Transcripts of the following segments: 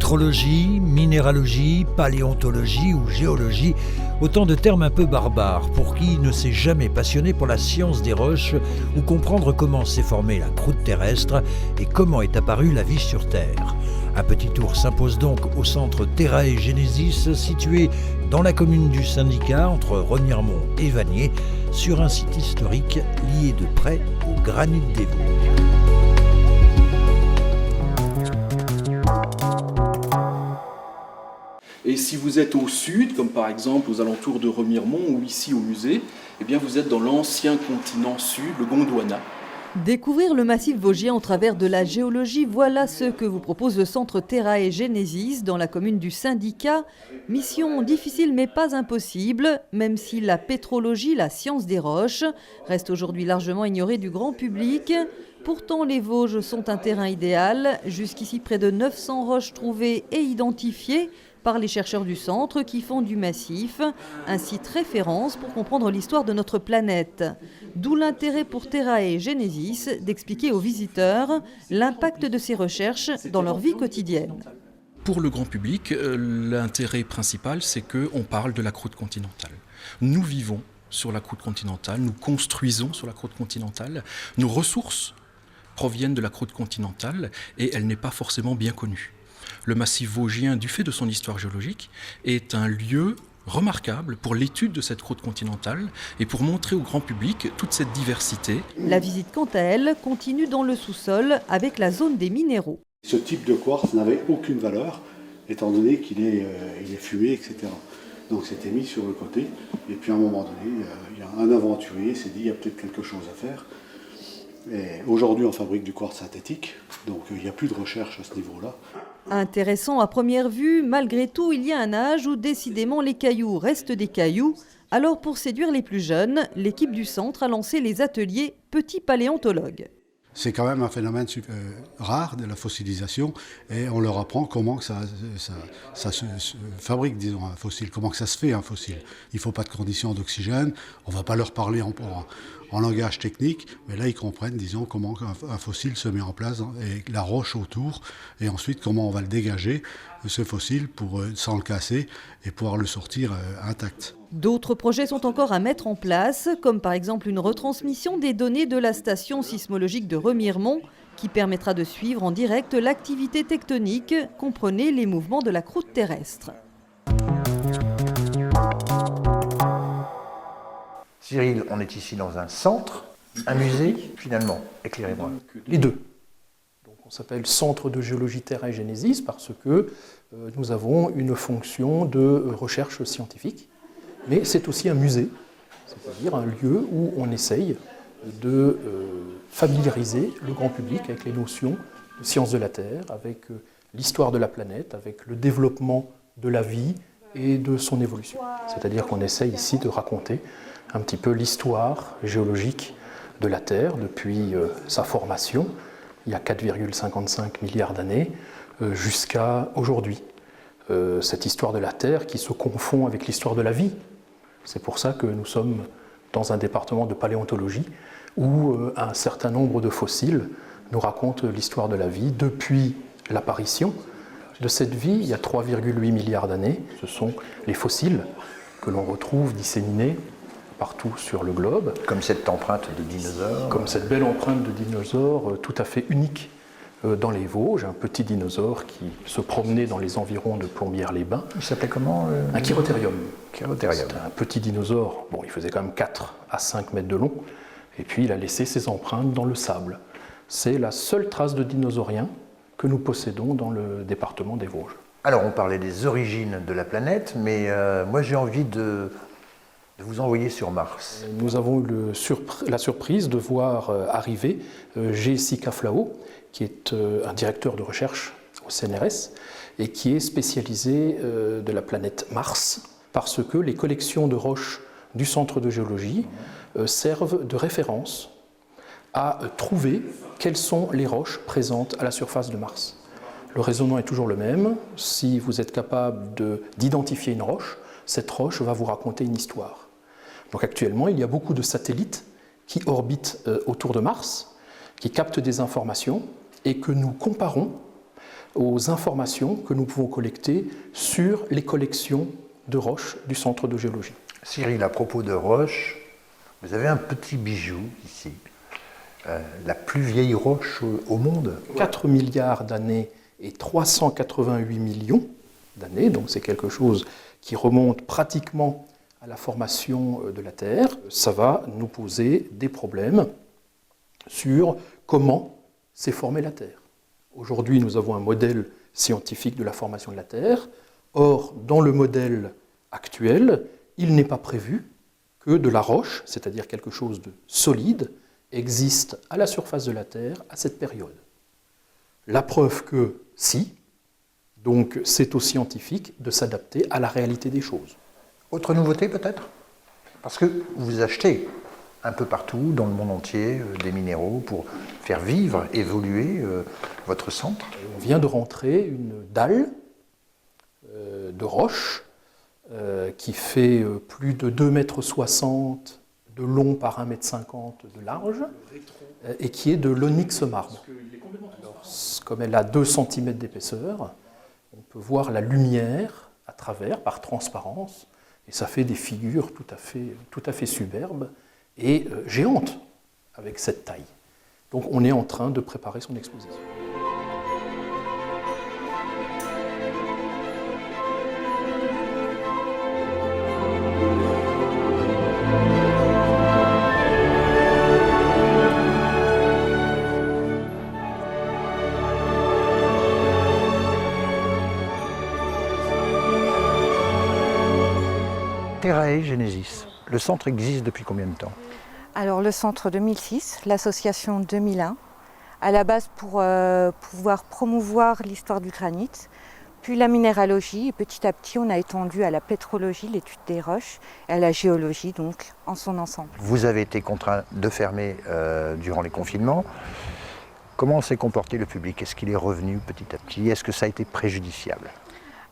Pétrologie, minéralogie, paléontologie ou géologie, autant de termes un peu barbares pour qui ne s'est jamais passionné pour la science des roches ou comprendre comment s'est formée la croûte terrestre et comment est apparue la vie sur Terre. Un petit tour s'impose donc au centre Terrae Genesis, situé dans la commune du Syndicat, entre Remiremont et Vanier, sur un site historique lié de près au granit des Vosges. Et si vous êtes au sud, comme par exemple aux alentours de Remiremont ou ici au musée, eh bien vous êtes dans l'ancien continent sud, le Gondwana. Découvrir le massif vosgien au travers de la géologie, voilà ce que vous propose le centre Terrae Genesis dans la commune du Syndicat. Mission difficile mais pas impossible, même si la pétrologie, la science des roches, reste aujourd'hui largement ignorée du grand public. Pourtant, les Vosges sont un terrain idéal. Jusqu'ici, près de 900 roches trouvées et identifiées par les chercheurs du centre qui font du massif un site référence pour comprendre l'histoire de notre planète. D'où l'intérêt pour Terrae Genesis d'expliquer aux visiteurs l'impact de ces recherches dans leur vie quotidienne. Pour le grand public, l'intérêt principal, c'est qu'on parle de la croûte continentale. Nous vivons sur la croûte continentale, nous construisons sur la croûte continentale, nos ressources proviennent de la croûte continentale et elle n'est pas forcément bien connue. Le massif vosgien, du fait de son histoire géologique, est un lieu remarquable pour l'étude de cette croûte continentale et pour montrer au grand public toute cette diversité. La visite, quant à elle, continue dans le sous-sol avec la zone des minéraux. Ce type de quartz n'avait aucune valeur, étant donné qu'il est fumé, etc. Donc c'était mis sur le côté, et puis à un moment donné, il y a un aventurier s'est dit il y a peut-être quelque chose à faire. Et aujourd'hui on fabrique du quartz synthétique, donc il n'y a plus de recherche à ce niveau-là. Intéressant à première vue, malgré tout, il y a un âge où décidément les cailloux restent des cailloux. Alors pour séduire les plus jeunes, l'équipe du centre a lancé les ateliers Petits Paléontologues. C'est quand même un phénomène rare de la fossilisation et on leur apprend comment que ça se fabrique, disons, un fossile, comment que ça se fait un fossile. Il ne faut pas de conditions d'oxygène, on ne va pas leur parler en langage technique, mais là ils comprennent, disons, comment un fossile se met en place et la roche autour, et ensuite comment on va le dégager, ce fossile, sans le casser et pouvoir le sortir intact. D'autres projets sont encore à mettre en place, comme par exemple une retransmission des données de la station sismologique de Remiremont, qui permettra de suivre en direct l'activité tectonique, comprenez les mouvements de la croûte terrestre. Cyril, on est ici dans un centre, un musée, finalement, éclairez-moi. Les deux. Donc on s'appelle Centre de géologie Terrae Genesis parce que nous avons une fonction de recherche scientifique, mais c'est aussi un musée, c'est-à-dire un lieu où on essaye de familiariser le grand public avec les notions de sciences de la Terre, avec l'histoire de la planète, avec le développement de la vie et de son évolution. C'est-à-dire qu'on essaye ici de raconter un petit peu l'histoire géologique de la Terre depuis sa formation, il y a 4,55 milliards d'années, jusqu'à aujourd'hui. Cette histoire de la Terre qui se confond avec l'histoire de la vie. C'est pour ça que nous sommes dans un département de paléontologie où un certain nombre de fossiles nous racontent l'histoire de la vie depuis l'apparition de cette vie, il y a 3,8 milliards d'années. Ce sont les fossiles que l'on retrouve disséminés partout sur le globe. Comme cette empreinte de dinosaure. Comme cette belle empreinte de dinosaure tout à fait unique dans les Vosges, un petit dinosaure qui se promenait dans les environs de Plombières-les-Bains. Il s'appelait comment Un chirotérium. Chirotérium. C'était un petit dinosaure, bon, il faisait quand même 4 à 5 mètres de long, et puis il a laissé ses empreintes dans le sable. C'est la seule trace de dinosaurien que nous possédons dans le département des Vosges. Alors on parlait des origines de la planète, mais moi j'ai envie de vous envoyer sur Mars. Nous avons eu la surprise de voir arriver Jessica Flao, qui est un directeur de recherche au CNRS et qui est spécialisé de la planète Mars, parce que les collections de roches du centre de géologie servent de référence à trouver quelles sont les roches présentes à la surface de Mars. Le raisonnement est toujours le même. Si vous êtes capable d'identifier une roche, cette roche va vous raconter une histoire. Donc actuellement, il y a beaucoup de satellites qui orbitent autour de Mars, qui captent des informations et que nous comparons aux informations que nous pouvons collecter sur les collections de roches du Centre de géologie. Cyril, à propos de roches, vous avez un petit bijou ici, la plus vieille roche au monde. 4 milliards d'années et 388 millions d'années, donc c'est quelque chose qui remonte pratiquement à la formation de la Terre. Ça va nous poser des problèmes sur comment s'est formée la Terre. Aujourd'hui, nous avons un modèle scientifique de la formation de la Terre. Or, dans le modèle actuel, il n'est pas prévu que de la roche, c'est-à-dire quelque chose de solide, existe à la surface de la Terre à cette période. La preuve que si, donc c'est aux scientifiques de s'adapter à la réalité des choses. Autre nouveauté peut-être? Parce que vous achetez un peu partout dans le monde entier des minéraux pour faire vivre, évoluer votre centre. On vient de rentrer une dalle de roche qui fait plus de 2,60 m de long par 1,50 m de large et qui est de l'onyx marbre. Alors, comme elle a 2 cm d'épaisseur, on peut voir la lumière à travers, par transparence, et ça fait des figures tout à fait superbes et géantes avec cette taille. Donc on est en train de préparer son exposition. Terrae Genesis, le centre existe depuis combien de temps? Alors le centre 2006, l'association 2001, à la base pour pouvoir promouvoir l'histoire du granit, puis la minéralogie, et petit à petit on a étendu à la pétrologie, l'étude des roches, et à la géologie donc en son ensemble. Vous avez été contraint de fermer durant les confinements. Comment s'est comporté le public? Est-ce qu'il est revenu petit à petit? Est-ce que ça a été préjudiciable?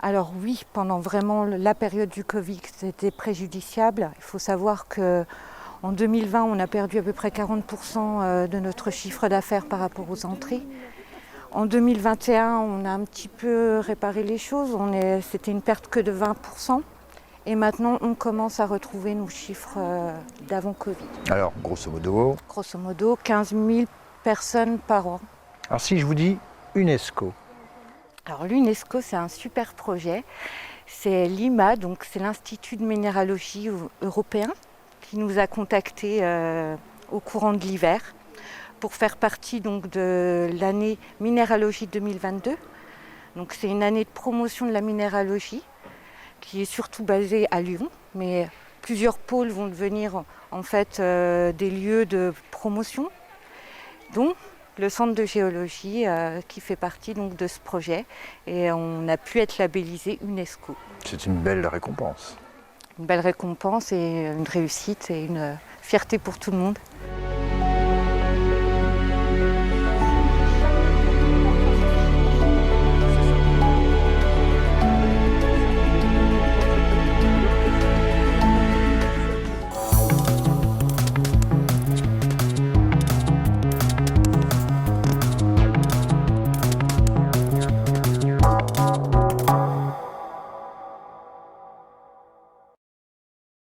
Alors oui, pendant vraiment la période du Covid, c'était préjudiciable. Il faut savoir qu'en 2020, on a perdu à peu près 40% de notre chiffre d'affaires par rapport aux entrées. En 2021, on a un petit peu réparé les choses. C'était une perte que de 20%. Et maintenant, on commence à retrouver nos chiffres d'avant Covid. Alors, grosso modo? Grosso modo, 15 000 personnes par an. Alors si je vous dis UNESCO? Alors l'UNESCO, c'est un super projet. C'est l'IMA, donc c'est l'Institut de minéralogie européen, qui nous a contactés au courant de l'hiver pour faire partie donc, de l'année minéralogie 2022. Donc c'est une année de promotion de la minéralogie qui est surtout basée à Lyon, mais plusieurs pôles vont devenir en fait des lieux de promotion, dont le centre de géologie qui fait partie donc, de ce projet, et on a pu être labellisé UNESCO. C'est une belle récompense. Une belle récompense et une réussite et une fierté pour tout le monde.